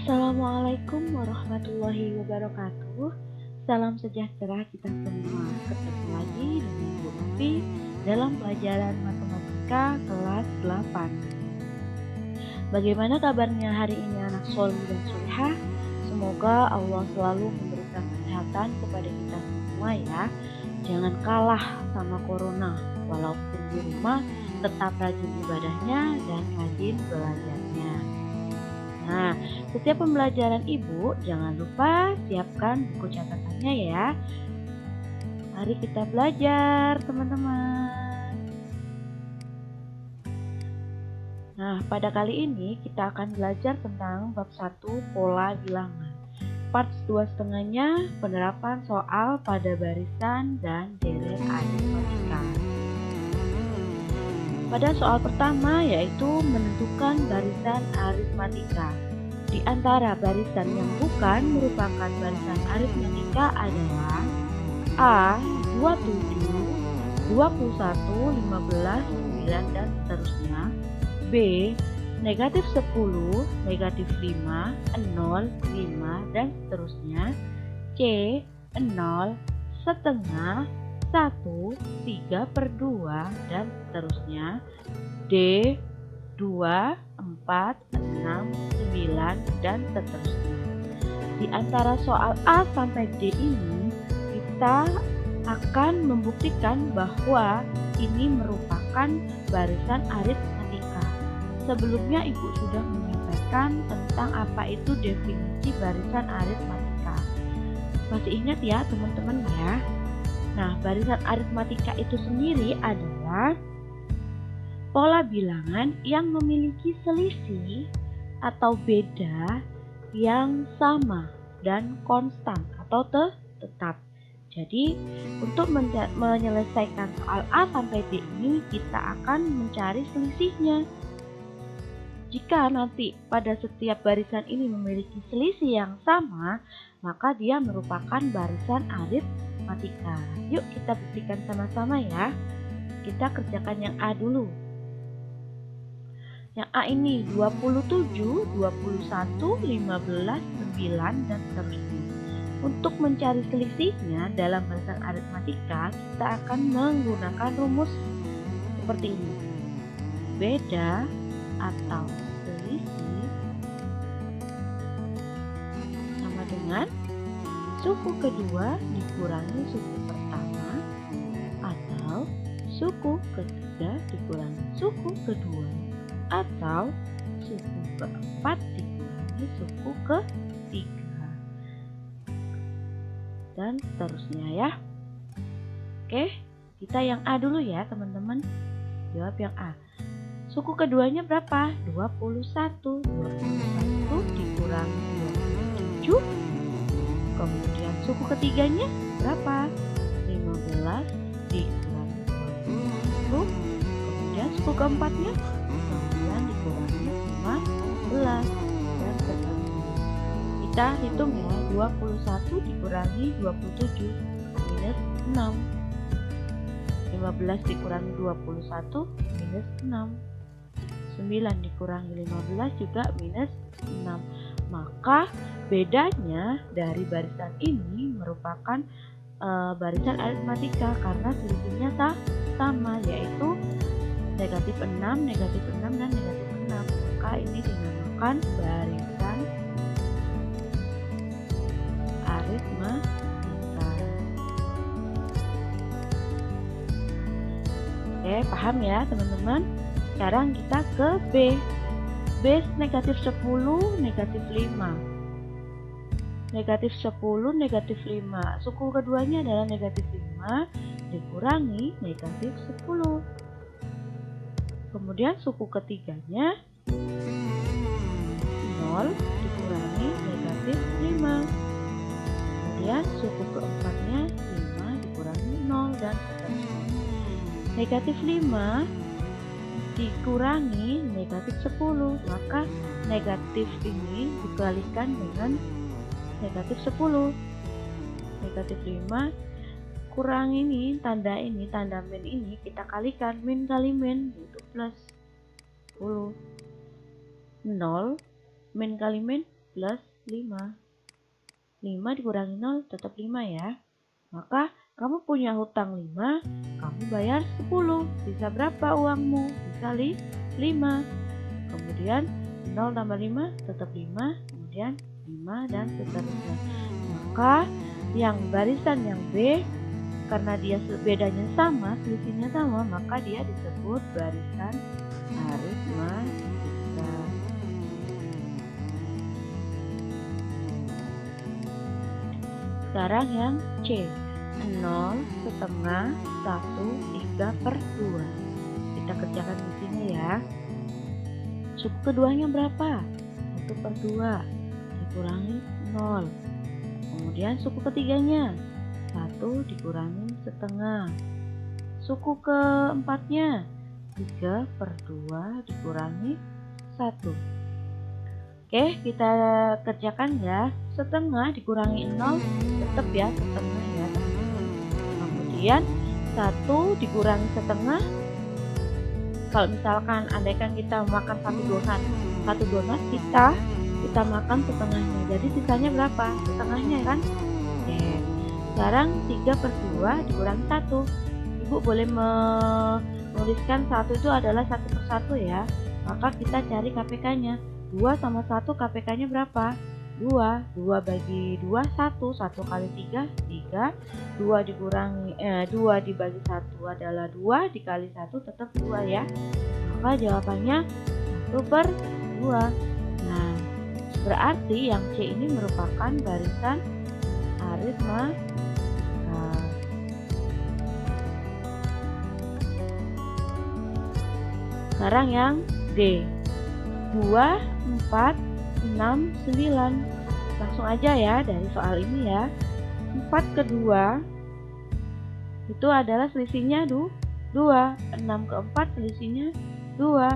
Assalamualaikum warahmatullahi wabarakatuh. Salam sejahtera kita semua. Ketemu lagi dengan Bu Novi dalam pelajaran matematika kelas 8. Bagaimana kabarnya hari ini anak soleh dan solehah? Semoga Allah selalu memberikan kesehatan kepada kita semua ya. Jangan kalah sama corona. Walaupun di rumah, tetap rajin ibadahnya dan rajin belajarnya. Nah, setiap pembelajaran Ibu, jangan lupa siapkan buku catatannya ya. Mari kita belajar, teman-teman. Nah, pada kali ini kita akan belajar tentang bab 1 pola bilangan. Part 2,5-nya penerapan soal pada barisan dan deret aritmatika. Pada soal pertama yaitu menentukan barisan aritmatika. Di antara barisan yang bukan merupakan barisan aritmatika adalah A. 27, 21, 15, 9, dan seterusnya. B. Negatif 10, negatif 5, 0, 5, dan seterusnya. C. 0, setengah, 1, 3/2, dan seterusnya. D. 2, 4, 6, 9, dan seterusnya. Di antara soal A sampai D ini, kita akan membuktikan bahwa ini merupakan barisan aritmatika. Sebelumnya Ibu sudah menyampaikan tentang apa itu definisi barisan aritmatika. Masih ingat ya teman-teman ya? Nah, barisan aritmatika itu sendiri adalah pola bilangan yang memiliki selisih atau beda yang sama dan konstan atau tetap. Jadi, untuk menyelesaikan soal A sampai D ini, kita akan mencari selisihnya. Jika nanti pada setiap barisan ini memiliki selisih yang sama, maka dia merupakan barisan aritmatika. Yuk kita buktikan sama-sama ya. Kita kerjakan yang A dulu. Yang A ini 27, 21, 15, 9, dan seterusnya. Untuk mencari selisihnya dalam barisan aritmatika, kita akan menggunakan rumus seperti ini. Beda atau selisih sama dengan suku kedua dikurangi suku pertama atau suku ketiga dikurangi suku kedua atau suku keempat dikurangi suku ketiga dan seterusnya ya. Oke, kita yang A dulu ya teman-teman. Jawab yang A. Suku keduanya berapa? 21. 21 dikurangi 27. Kemudian suku ketiganya berapa? 15 dikurangi 21. Kemudian suku keempatnya 9 dikurangi 15 dan seterusnya. Kita hitung ya, 21 dikurangi 27 minus 6. 15 dikurangi 21 minus 6. 9 dikurangi 15 juga minus 6. Maka bedanya dari barisan ini merupakan barisan aritmatika karena selisihnya sama, yaitu negatif 6, negatif 6, dan negatif 6. Maka ini dinamakan barisan aritmatika. Oke, paham ya teman-teman? Sekarang kita ke B. B negatif 10, negatif 5. Negatif 10, negatif 5. Suku keduanya adalah negatif 5 dikurangi negatif 10. Kemudian suku ketiganya 0 dikurangi negatif 5. Kemudian suku keempatnya 5 dikurangi 0 dan seterusnya. Negatif 5 dikurangi negatif 10, maka negatif ini dikalikan dengan negatif 10. Negatif 5 kurang ini, tanda min ini kita kalikan, min kali min itu plus 10. 0 min kali min plus 5. 5 dikurangi 0 tetap 5 ya. Maka kamu punya hutang 5, kamu bayar 10. Sisa berapa uangmu? Sisa 5. Kemudian 0 tambah 5 tetap 5, kemudian 5 dan seterusnya. Maka yang barisan yang B, karena dia bedanya sama, selisihnya sama, maka dia disebut barisan aritmatika. Sekarang yang C, 0 setengah 1/3/2. Kita kerjakan di sini ya. Suku keduanya berapa? 1/2 dikurangi 0. Kemudian suku ketiganya 1 dikurangi setengah. Suku keempatnya 3/2 dikurangi 1. Oke, kita kerjakan ya. Setengah dikurangi 0 tetap ya setengah ya. Kemudian 1 dikurangi setengah. Kalau misalkan andaikan kita makan satu donat kita makan setengahnya. Jadi sisanya berapa? Setengahnya kan? Oke. Sekarang 3/2 dikurangi 1. Ibu boleh menuliskan 1 itu adalah 1/1 ya. Maka kita cari KPK-nya. 2 sama 1 KPK-nya berapa? 2. 2 bagi 2 1. 1 kali 3 3. 2 dibagi 1 adalah 2, dikali 1 tetap 2 ya. Maka jawabannya 1/2. Nah, berarti yang C ini merupakan barisan aritmatika. Sekarang yang D, 2, 4, 6, 9. Langsung aja ya dari soal ini ya. 4/2 itu adalah selisihnya 2. 6/4 selisihnya 2.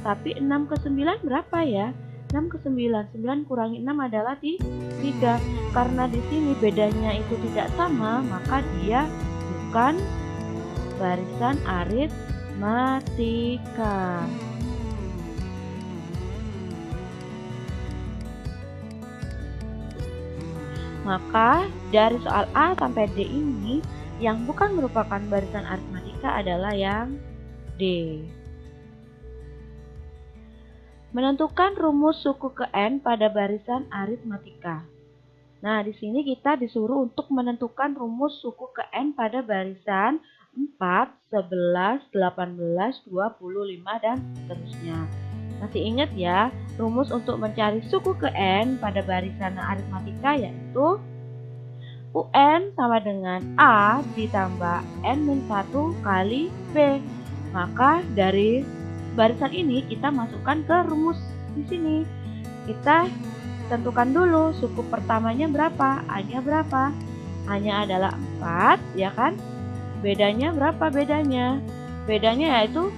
Tapi 6/9 berapa ya? 6/9. 9 kurangi 6 adalah 3. Karena di sini bedanya itu tidak sama, maka dia bukan barisan aritmatika. Maka dari soal A sampai D ini yang bukan merupakan barisan aritmatika adalah yang D. Menentukan rumus suku ke N pada barisan aritmatika. Nah, di sini kita disuruh untuk menentukan rumus suku ke N pada barisan 4, 11, 18, 25, dan seterusnya. Masih ingat ya, rumus untuk mencari suku ke N pada barisan aritmatika yaitu UN sama dengan A ditambah N-1 kali B. Maka dari barisan ini kita masukkan ke rumus di sini. Kita tentukan dulu suku pertamanya berapa, A-nya berapa. A-nya adalah 4, ya kan? Bedanya berapa bedanya? Bedanya yaitu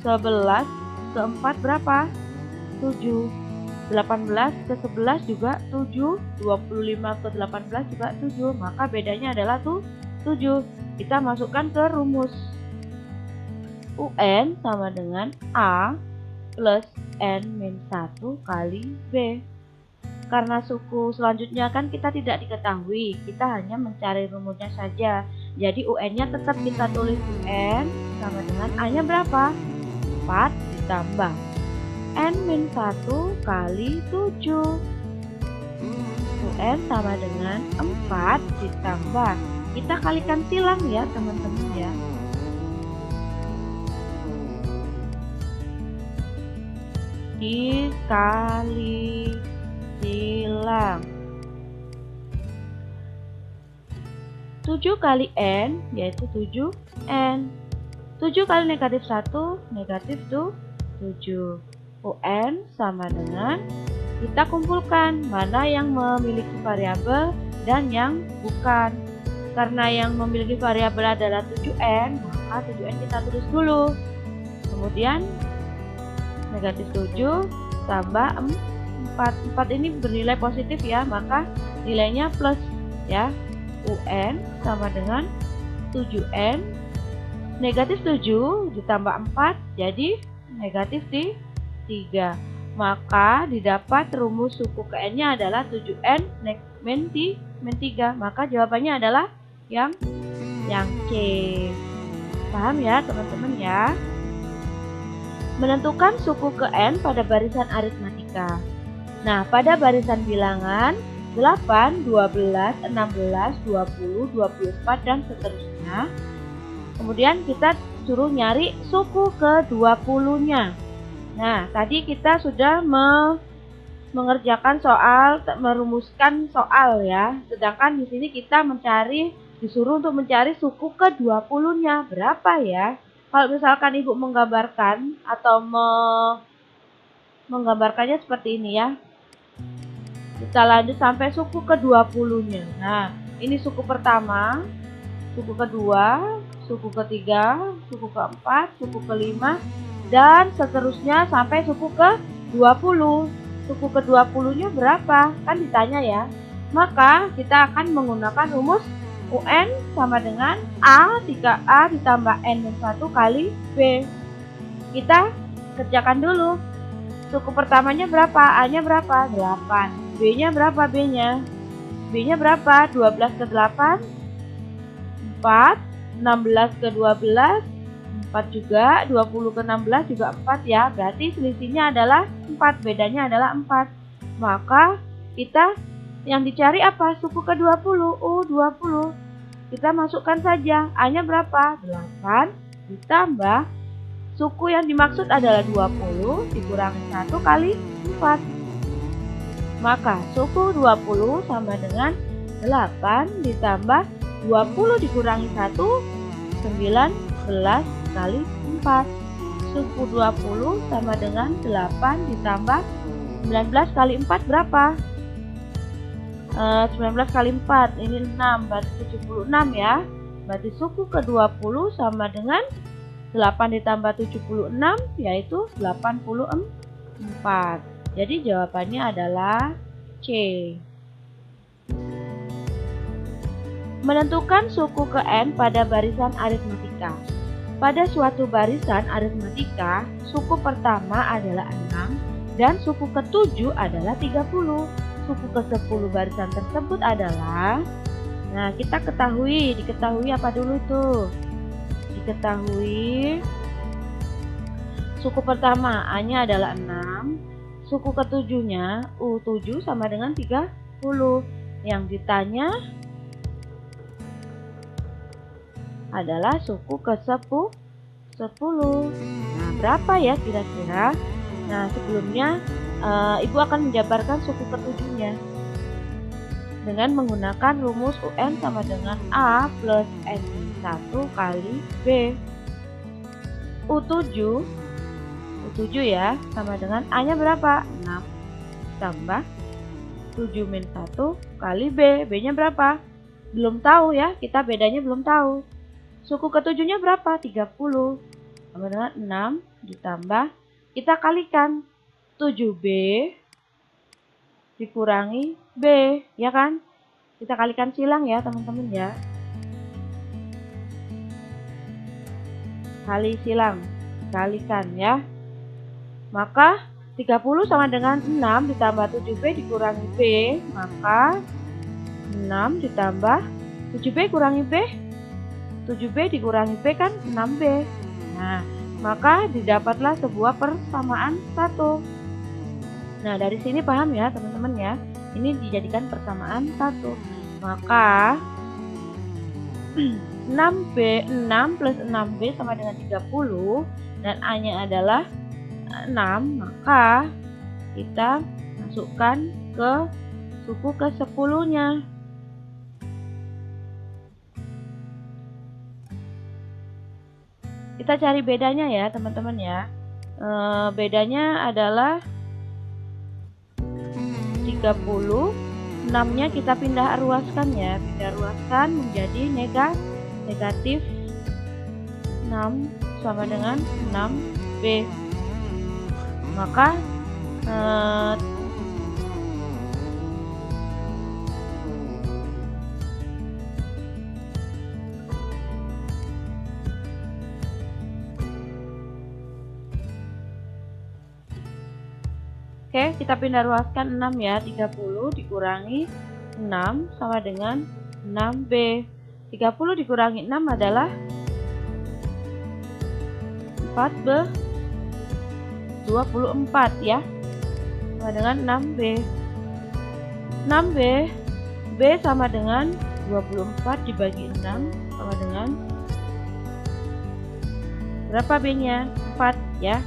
11 ke 4 berapa? 7. 18 ke 11 juga 7. 25 ke 18 juga 7. Maka bedanya adalah 7. Kita masukkan ke rumus. UN sama dengan A plus N-1 kali B. Karena suku selanjutnya kan kita tidak diketahui, kita hanya mencari rumusnya saja. Jadi UN-nya tetap kita tulis UN sama dengan A-nya berapa? 4 ditambah N-1 kali 7. UN sama dengan 4 ditambah, kita kalikan silang ya teman-teman ya. Dikali silang. 7 kali N yaitu 7N. 7 kali negatif 1 negatif 7. UN sama dengan, kita kumpulkan mana yang memiliki variabel dan yang bukan. Karena yang memiliki variabel adalah 7N, maka 7N kita tulis dulu. Kemudian negatif 7 tambah 4. 4 ini bernilai positif ya, maka nilainya plus ya. UN sama dengan 7N. Negatif 7 ditambah 4 jadi negatif 3. Maka didapat rumus suku ke N-nya adalah 7N min 3. Maka jawabannya adalah yang C. Paham ya teman-teman ya? Menentukan suku ke N pada barisan aritmatika. Nah, pada barisan bilangan 8, 12, 16, 20, 24, dan seterusnya. Kemudian kita suruh nyari suku ke 20-nya. Nah, tadi kita sudah mengerjakan soal, merumuskan soal ya. Sedangkan di sini kita disuruh untuk mencari suku ke 20-nya. Berapa ya? Kalau misalkan Ibu menggambarkan atau menggambarkannya seperti ini ya. Kita lanjut sampai suku ke 20-nya. Nah, ini suku pertama, suku kedua, suku ketiga, suku keempat, suku kelima, dan seterusnya sampai suku ke 20. Suku ke 20-nya berapa? Kan ditanya ya. Maka kita akan menggunakan rumus UN sama dengan A 3A ditambah N-1 kali B. Kita kerjakan dulu. Suku pertamanya berapa? A-nya berapa? 8. B-nya berapa B-nya? B-nya berapa? 12 ke 8? 4. 16 ke 12? 4 juga. 20 ke 16 juga 4 ya. Berarti selisihnya adalah 4. Bedanya adalah 4. Maka kita yang dicari apa? Suku ke 20. 20. Kita masukkan saja. A-nya berapa? 8 ditambah suku yang dimaksud adalah 20 dikurangi 1 kali 4. Maka suku 20 sama dengan 8 ditambah 20 dikurangi 1, 19 kali 4. Suku 20 sama dengan 8 ditambah 19 kali 4 berapa? 19 kali 4 ini 6, berarti 76 ya. Berarti suku ke 20 sama dengan 8 ditambah 76 yaitu 84. Jadi jawabannya adalah C. Menentukan suku ke N pada barisan aritmatika. Pada suatu barisan aritmatika, suku pertama adalah 6 dan suku ke-7 adalah 30. Suku ke-10 barisan tersebut adalah, nah kita diketahui apa dulu tuh? Diketahui suku pertama A-nya adalah 6, suku ke-7-nya U7 sama dengan 30. Yang ditanya adalah suku ke-10. Nah, berapa ya kira-kira? Nah, sebelumnya Ibu akan menjabarkan suku ke-7-nya dengan menggunakan rumus UN sama dengan A plus N1 kali B. U7 ya, sama dengan A-nya berapa? 6 tambah 7 min 1 kali B. B-nya berapa? Belum tahu ya, kita bedanya belum tahu. Suku ke-7-nya berapa? 30 sama dengan 6 ditambah, kita kalikan 7B dikurangi B, ya kan? Kita kalikan silang ya teman-teman ya. Kali silang, kalikan ya. Maka 30 sama dengan 6 ditambah 7B dikurangi B, maka 6 ditambah 7B kurangi B, 7B dikurangi B kan 6B. Nah, maka didapatlah sebuah persamaan 1. Nah, dari sini paham ya teman-teman ya. Ini dijadikan persamaan 1. Maka 6 plus 6B sama dengan 30 dan A-nya adalah 6, maka kita masukkan ke suku ke-10-nya. Kita cari bedanya ya teman-teman ya. Bedanya adalah 30, 6-nya kita pindah ruaskan ya. Pindah ruaskan menjadi negatif 6 sama dengan 6B. Maka Oke, kita pindah ruaskan 6 ya. 30 dikurangi 6 sama dengan 6B. 30 dikurangi 6 adalah 4B. 24 ya. Sama dengan 6B. 6B. B sama dengan 24 dibagi 6 sama dengan berapa B-nya? 4 ya.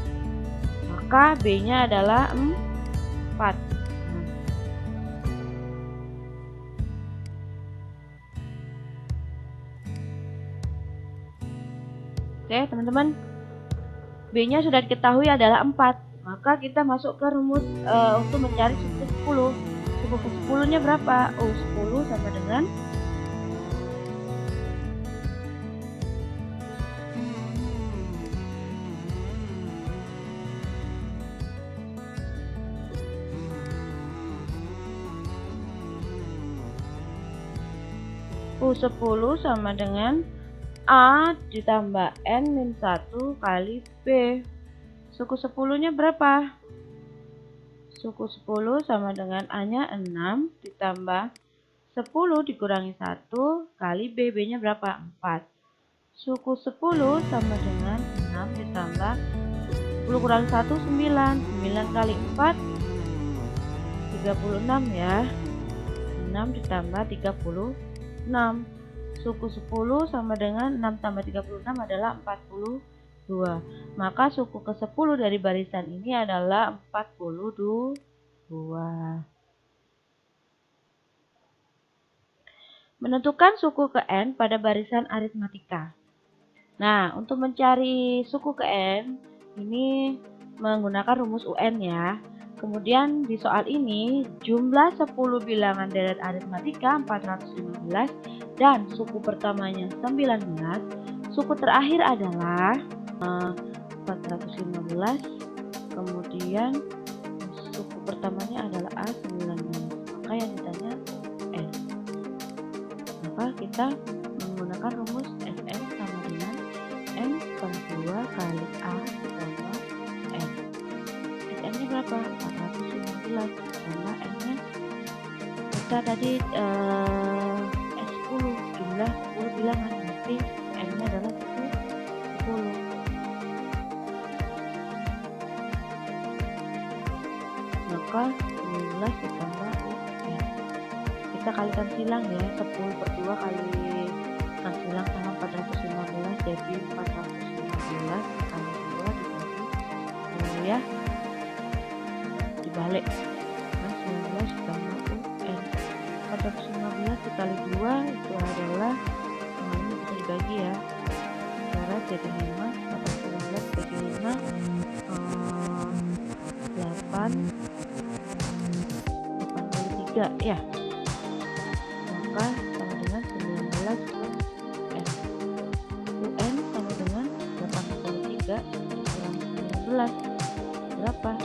Maka B-nya adalah 4. Oke, teman-teman. B-nya sudah diketahui adalah 4. Maka kita masuk ke rumus untuk mencari suku 10. Suku ke 10-nya berapa? 10 sama dengan 10 sama dengan A ditambah N min 1 kali B. Suku 10-nya berapa? Suku 10 sama dengan A-nya 6 ditambah 10 dikurangi 1 kali B. B-nya berapa? 4. Suku 10 sama dengan 6 ditambah 10 kurangi 1, 9. 9 kali 4, 36 ya. 6 ditambah 36. Suku 10 sama dengan 6 tambah 36 adalah 42. Maka suku ke 10 dari barisan ini adalah 42. Menentukan suku ke N pada barisan aritmatika. Nah, untuk mencari suku ke N, ini menggunakan rumus UN ya. Kemudian di soal ini, jumlah 10 bilangan deret aritmatika 415 dan suku pertamanya 19. Suku terakhir adalah 415, kemudian suku pertamanya adalah A19. Maka yang ditanya N. Maka kita menggunakan rumus Sn sama dengan N per 2 kali A ditambah N. Sn-nya berapa? 415 tambah N-nya kita tadi S10, jumlah 10 bilangan, berarti N-nya adalah 10. Maka 19 ditambah UN. Kita kalikan silang ya, 10 per 2 kali kan silang sama 415, jadi 415 kali 2 dibagi 2 ya, dibalik. Nah, 19 ditambah UN. 415 dikali 2 itu adalah ini bisa dibagi ya, cara jadi 5. 415 dibagi 5 83 ya. Maka sama dengan 19 plus UN. UN sama dengan 83 dikurangi 19 berapa?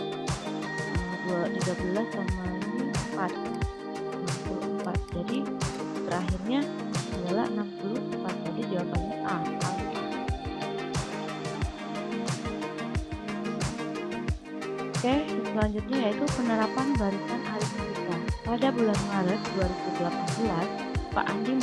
13 sama ini 4, 64. Jadi terakhirnya adalah 64. Jadi jawabannya A. Oke, selanjutnya yaitu penerapan barisan aritmatika. Pada bulan Maret 2018, Pak Andi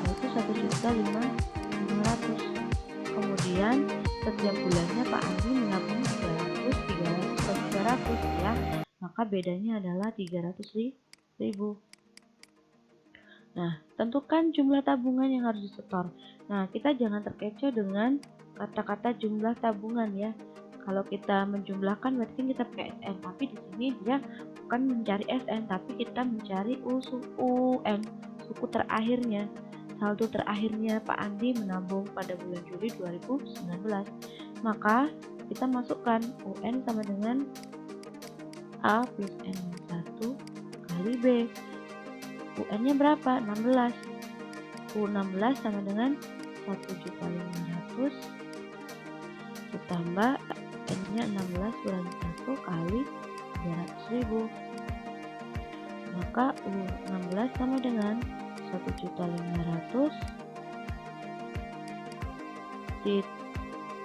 yaitu 1.500.000. Kemudian setiap bulannya Pak Andi menabung 300 ya. Maka bedanya adalah 300.000. Nah, tentukan jumlah tabungan yang harus disetor. Nah, kita jangan terkecoh dengan kata-kata jumlah tabungan ya. Kalau kita menjumlahkan berarti kita pakai SN, tapi di sini dia bukan mencari SN, tapi kita mencari UN, suku terakhirnya, saldo terakhirnya Pak Andi menabung pada bulan Juli 2019. Maka kita masukkan UN sama dengan A plus N1 kali B. UN-nya berapa? 16. U16 sama dengan 1.500 ditambah N-nya 16 kurangi 1 kali 300.000. Maka U16 sama dengan 1.500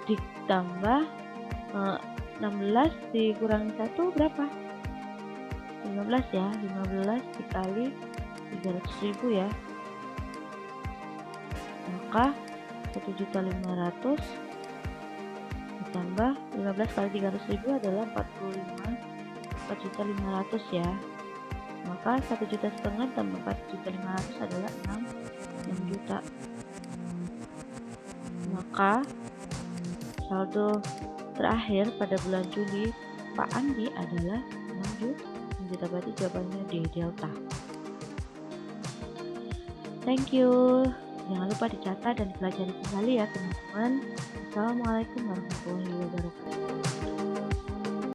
ditambah 16 dikurangi 1 berapa? 15 ya, 15 dikali 300.000 ya, maka 1.500.000 ditambah 15 kali 300.000 adalah 4.500.000 ya, maka 1,5 juta tambah 4.500.000 adalah 6 juta. Maka saldo terakhir pada bulan Juli Pak Andi adalah 6 juta. Berarti jawabannya D, delta. Thank you. Jangan lupa dicatat dan dipelajari kembali ya teman-teman. Assalamualaikum warahmatullahi wabarakatuh.